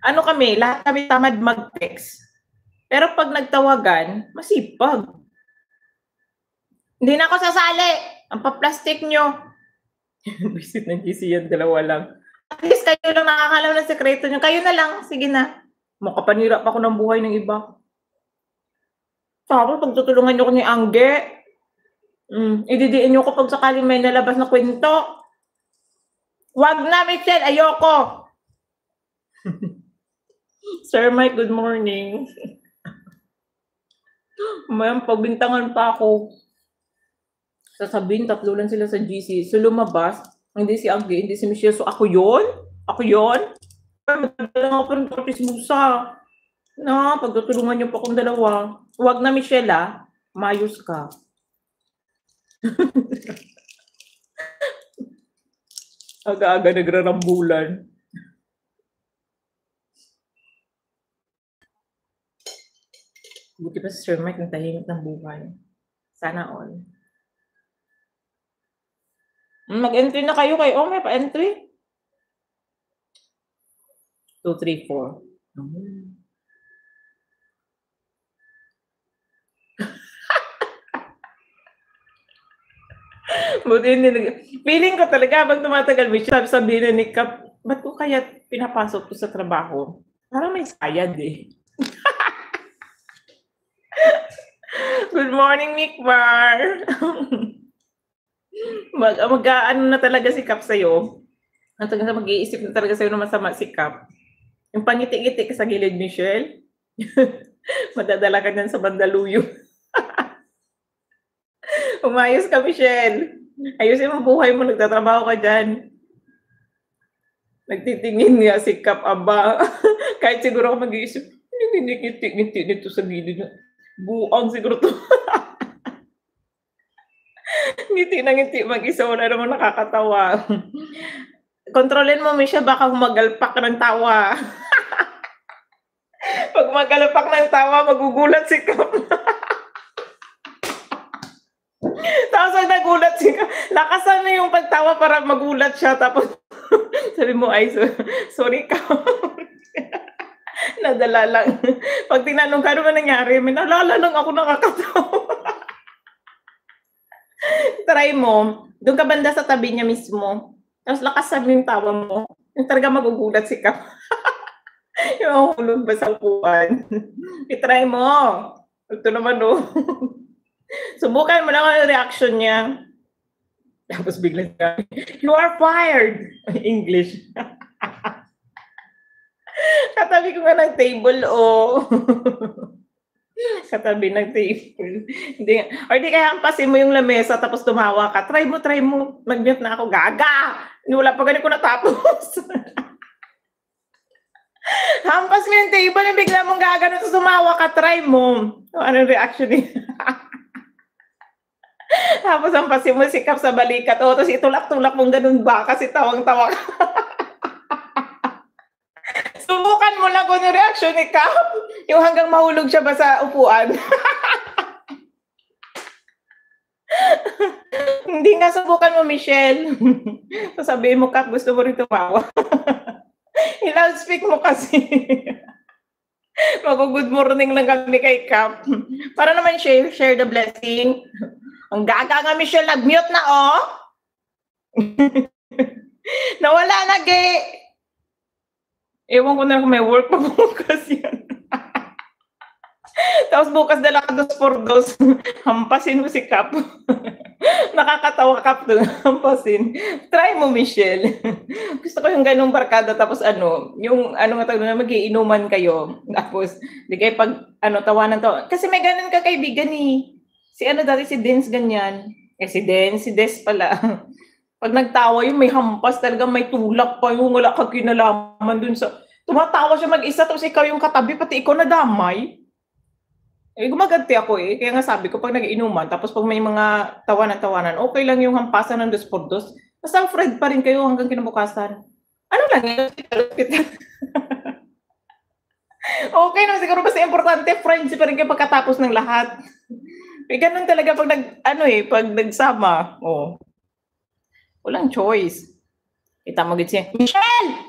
ano kami, lahat kami tamad mag-text. Pero pag nagtawagan, masipag. Hindi na ako sasali. Ang pa-plastic nyo. Visit ng GC yan, dalawa lang. At least kayo lang nakakalaw ng sekreto nyo. Kayo na lang, sige na. Makapanira pa ako ng buhay ng iba. Tapos pagtutulungan nyo ko ni Angge, ididiin nyo ko pag sakaling may nalabas na kwento. Wag na, Michelle, ayoko. Sir Mike, good morning. Ma'am, pagbintangan pa ako. Sasabihin, 3 lang sila sa GC. So lumabas, hindi si Angge, hindi si Michelle. So ako yun? Ako yun? Madala nga pa rin kapis musa. No, pagtutulungan niyo pa akong dalawa. Huwag na, Michelle, mayos ka. Aga-aga nagrarambulan. Buti pa si Sir Mike ng tahimik ng buhay. Sana all. Mag-entry na kayo kay may pa-entry. 2, 3, 4. Buti hindi feeling ko talaga habang tumatagal, sabihin ni Kap, ba't ko kaya pinapasok ko sa trabaho? Parang may sayad eh. Good morning, Mikmar. Mag-ano na talaga si Kap sa'yo. Mag-iisip na talaga sa'yo na masama si Kap. Yung pangiti-ngiti ka sa gilid, Michelle. Madadala ka dyan sa Bandaluyo. Umayos ka, Michelle. Ayusin mo buhay mo, nagtatrabaho ka dyan. Nagtitingin nga si Kap, aba. Kahit siguro ako mag-iisip, hindi ngiti nito sa gilid. Buang siguro to. Ngiti na ngiti mag-isa, wala naman nakakatawa. Kontrolin mo, Misha, baka magalpak ng tawa. Pag magalpak ng tawa, magugulat si Kap. Tapos nagulat si Kap. Lakasan mo yung pagtawa para magulat siya. Tapos sabi mo, ay, sorry Kap. Nadala lang. Pag tinanong ka, ano ba nangyari? May nalala lang ako nakakatawa. Try mo. Doon ka banda sa tabi niya mismo. Tapos lakasan mo yung tawa mo. Yung talaga magugulat si Kap. Yung hulog ba sa upuan? I-try mo. Ito naman Subukan mo lang ang reaction niya. Tapos biglang you are fired. English. Katabi ko nga ng table, Katabi ng table. Hindi nga. Or di kaya hampasin mo yung lamesa tapos tumawa ka. Try mo. Mag-mute na ako. Gaga! Wala pa ganun ko natapos. Hampas mo yung table yung bigla mong gagano tapos tumawa ka. Try mo. Anong reaction niya? Tapos hampasin mo si Kap sa balikat. Tapos itulak-tulak mong ganun ba? Kasi tawang-tawa ka. Subukan mo lang kung yung reaction ni Kap. Yung hanggang mahulog siya ba sa upuan. Hindi nga, subukan mo, Michelle. Sasabihin mo, Kap, gusto mo rin tumawa. I-loudspeak mo kasi. Mag-good morning lang kami kay Kap. Para naman share the blessing. Ang gaga nga, Michelle, nag-mute na, Nawala na, gay. Ewan ko na kung may work pa bukas yan. Tapos bukas dala ka 2 por 2. Hampasin mo si Kap. Nakakatawa, Kap, doon. Hampasin. Try mo, Michelle. Gusto ko yung ganung barkada. Tapos yung nga tawag na mag-iinuman kayo. Tapos, di kayo pag tawanan to. Kasi may ganun ka kaibigan eh. Si dati si Dens ganyan. Si Des pala. Pag nagtawa yun, may hampas talaga, may tulak pa yung wala kang kinalaman dun sa... Tumatawa siya mag-isa, tapos ikaw yung katabi, pati ikaw nadamay. Gumaganti ako Kaya nga sabi ko, pag nag-inuman, tapos pag may mga tawanan-tawanan, okay lang yung hampasan ng 2 por 2. Basta Fred pa rin kayo hanggang kinabukasan. Ano lang yun? Okay naman siguro, basta importante, friends pa rin kayo pagkatapos ng lahat. Ganun talaga pag pag nagsama. Walang choice. Kita mo siya, Michelle!